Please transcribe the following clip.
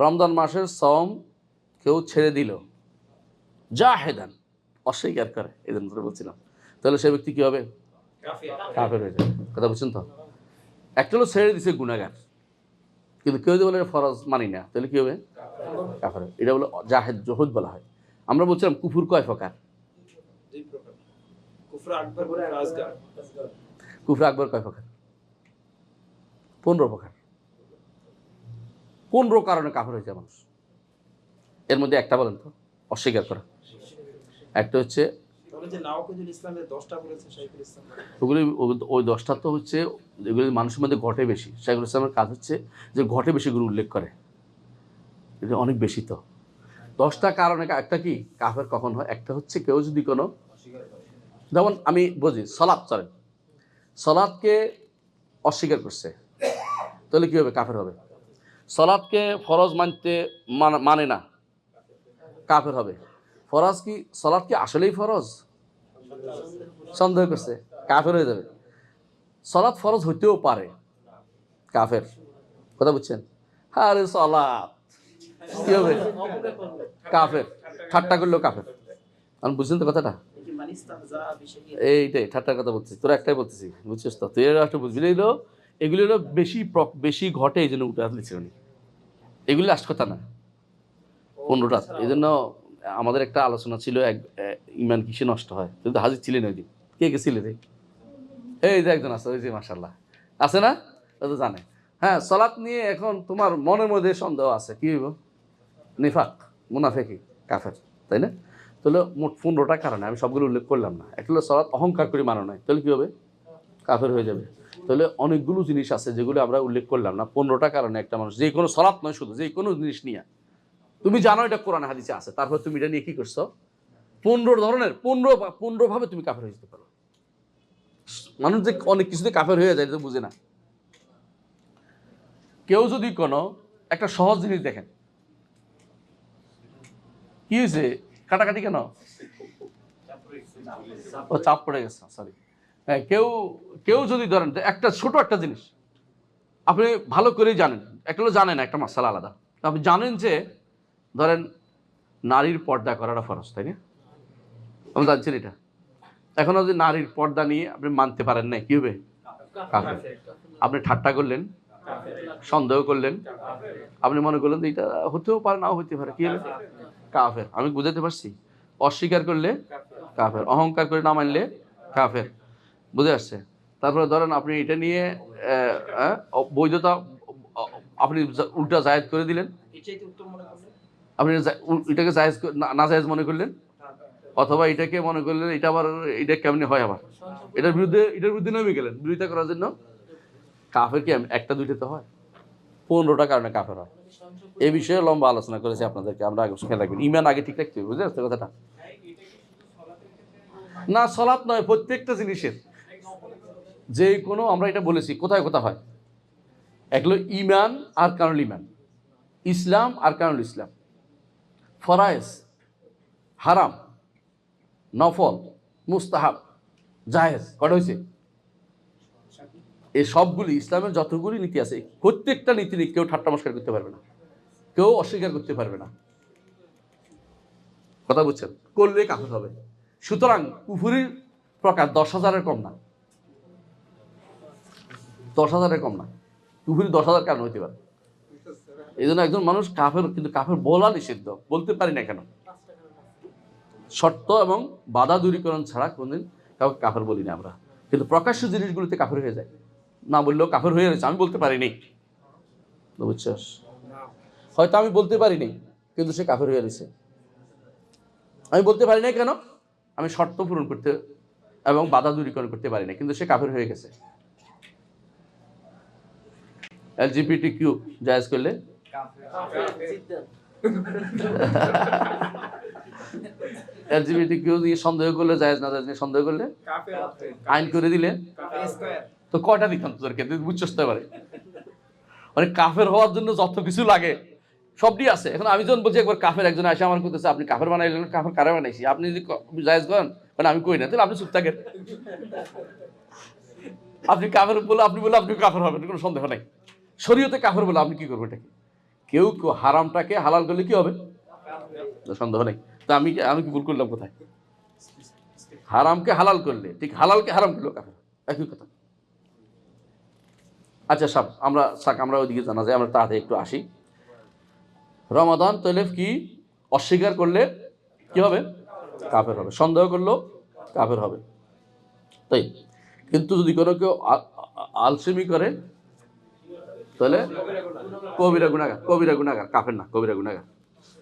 রমজান মাসের সওম কেউ ছেড়ে দিল জাহেদান, অস্বীকার করে, এই জন্য বলছিলাম, তাহলে সে ব্যক্তি কি হবে? কাফের হয়ে যাবে। কথা বুঝছেন তো? একটা হলো ছেড়ে দিছে গুনাহগার, কিন্তু কেউ যদি বলে ফরজ মানি না, তাহলে কি হবে? কাফের। এটা বলে জাহেদ, জহুদ বলা হয়। আমরা বলছিলাম কুফর কয় প্রকার? কুফর আকবর কয় প্রকার? 15 প্রকার। 15 কারণে কাফের হয়ে যায় মানুষ। এর মধ্যে একটা বলেন তো, অস্বীকার করা। একটা হচ্ছে ওগুলি, ওই 10টা তো হচ্ছে যেগুলি মানুষের মধ্যে ঘটে বেশি। শাইখুল ইসলামের কাজ হচ্ছে যে ঘটে বেশিগুলো উল্লেখ করে, এটা অনেক বেশি। তো 10টা কারণে একটা কি কাফের কখন হয়? একটা হচ্ছে কেউ যদি কোনো, যেমন আমি বুঝি সালাত, চলেন সালাতকে অস্বীকার করছে, তাহলে কি হবে? কাফের হবে। সালাতকে ফরজ মানতে মানে না, কাফের হবে। ফরজ কি, সালাত কি আসলেই ফরজ, সন্দেহ করছে, কাফের হয়ে যাবে। সালাত ফরজ হইতেও পারে, কাফের। কথা বুঝছেন? আরে সালাত কি হবে? কাফের। ঠাট্টা করলেও কাফের। আমি বুঝছেন তো কথাটা? এইটাই ঠাট্টার কথা বলছিস, তোরা একটাই বলতেছি, বুঝছিস তো? তুই একটু বুঝবি। এগুলি হলো বেশি ঘটে, এই জন্য উঠে আসলে ছিল। এগুলি লাস্ট কথা না, 15টা। এই জন্য আমাদের একটা আলোচনা ছিল, ইমান কিসে নষ্ট হয়। তুই তো হাজির ছিলেন ওই দিন। কে গেছিলে রে? এই যে একজন আছে, ওই যে মাশাআল্লাহ আছে না, ও তো জানে। হ্যাঁ, সালাত নিয়ে এখন তোমার মনের মধ্যে সন্দেহ আছে, কি হইব? নিফাক, মুনাফিকি, কাফের, তাই না? তাহলে মোট 15টা কারণে, আমি সবগুলো উল্লেখ করলাম না। একটা হলো সালাত অহংকার করে মানো নাই, তাহলে কি হবে? কাফের হয়ে যাবে। তাহলে অনেকগুলো জিনিস আছে যেগুলো আমরা উল্লেখ করলাম না। 15টা কারণে একটা মানুষ, যে কোনো সালাত নয়, শুধু যে কোনো জিনিস নিয়ে, তুমি জানো এটা কোরআন হাদিসে আছে, তারপর তুমি এটা নিয়ে কি করছো? 15 ধরনের 15 ভাবে তুমি কাফের হয়ে যেতে পারো। মানুষ যে অনেক কিছুতে কাফের হয়ে যায়, এটা তো বুঝে না। কেউ যদি কোনো একটা সহজ জিনিস দেখেন, কি হয়েছে কাটাকাটি কেন? ও চাপ পড়ে গেছে, সরি। হ্যাঁ, কেউ যদি ধরেন একটা ছোট একটা জিনিস আপনি ভালো করেই জানেন, একটা হলো জানেন একটা মাসালা আলাদা, আপনি জানেন যে ধরেন নারীর পর্দা করাটা ফরজ, তাই না? আমি জানছেন এটা। এখন যদি নারীর পর্দা নিয়ে আপনি মানতে পারেন না, কি হবে? কাফের। আপনি ঠাট্টা করলেন, সন্দেহ করলেন, আপনি মনে করলেন যে এটা হতেও পারে, নাও হতে পারে, কি হলো? কাফের। আমি বুঝাতে পারছি? অস্বীকার করলে কাফের, অহংকার করে না মানলে কাফের। বুঝে আসছে? তারপরে ধরেন আপনি এটা নিয়ে বৈধতা আপনি উল্টা জায়েজ করে দিলেন, আপনি এটাকে জায়েজ না জায়েজ মনে করলেন, অথবা এটাকে মনে করলেন এটা আবার এটা কেমনি হয়, আবার এটার বিরুদ্ধে নেমে গেলেন বিরোধিতা করার জন্য। কাফের কি একটা দুইটা তো হয়? 15টা কারণে কাফের হয়। এই বিষয়ে লম্বা আলোচনা করেছি আপনাদেরকে, আমরা আগে খেয়াল রাখবেন। ইমান আগে ঠিক রাখতে হবে, বুঝতে পারছো কথাটা? না, সালাত নয়, প্রত্যেকটা জিনিসের যে কোনো, আমরা এটা বলেছি কোথায় কোথায় হয়। এগুলো ইমান আর কারণ ইমান, ইসলাম আর কারণ ইসলাম, ফরায়েজ, হারাম, নফল, মুস্তাহাব, জায়েজ, কটা হয়েছে? এই সবগুলি ইসলামের যতগুলি নীতি আছে, প্রত্যেকটা নীতি কেউ ঠাট্টা মস্করা করতে পারবে না, কেউ অস্বীকার করতে পারবে না। কথা বুঝছেন? করলে কাফের হবে। সুতরাং কুফরির প্রকার 10,000-এর কম না, 10,000-এর কম না। কুফরি 10,000 কারণ হইতে পারে। এই জন্য একজন মানুষ কাফের, কিন্তু কাফের বলা নিষিদ্ধ, বলতে পারি না কেন? শর্ত এবং বাধা দূরীকরণ ছাড়া কোনদিন কাউকে কাফের বলি না আমরা। কিন্তু প্রকাশ্য জিনিসগুলোতে কাফের হয়ে যায়, না বললেও কাফের হয়ে গেছে, আমি বলতে পারিনি, বুঝছস? হয়তো আমি বলতে পারিনি, কিন্তু সে কাফের হয়ে গেছে। আমি বলতে পারি না কেন? আমি শর্ত পূরণ করতে এবং বাধা দূরীকরণ করতে পারি না, কিন্তু সে কাফের হয়ে গেছে। LGBTQ জায়েজ করলে LGBTQ দিয়ে সন্দেহ করলে জায়েজ, না জায়েজ নিয়ে সন্দেহ করলে আইন করে দিলে তো কয়টা দিতাম তোদেরকে, তুই বুঝছস তো? এবারে মানে কাফের হওয়ার জন্য যত কিছু লাগে সবই আছে। এখন আমি যখন বলছি একবার কাফের, একজন আসে আমার করতেছে আপনি কাফের বানাইলেন, কাফের কারে বানাইছি? আপনি যদি জায়েজ করেন, মানে আমি কই না, তাহলে আপনি চুপ থাকেন। আপনি কাফের বলে আপনি কাফের হবেন, কোনো সন্দেহ নাই। শরীয়তে কাফের বলে আপনি কি করবেন? এটাকে কেউ কেউ হারামটাকে হালাল করলে কি হবে? সন্দেহ নেই। তা আমি কি ভুল করলাম কোথায়? হারামকে হালাল করলে, ঠিক হালালকে হারাম করলো কাফের, একই কথা। আচ্ছা আমরা ওইদিকে জানা যায়, আমরা তাড়াতাড়ি একটু আসি। রমাদান তাহলে কি অস্বীকার করলে কি হবে? কাফের হবে। সন্দেহ করলেও কাফের হবে, তাই। কিন্তু যদি কোনো কেউ আলসেমি করে তাহলে কবিরা গুনাহগার, কাফের না, কবিরা গুনাহগার।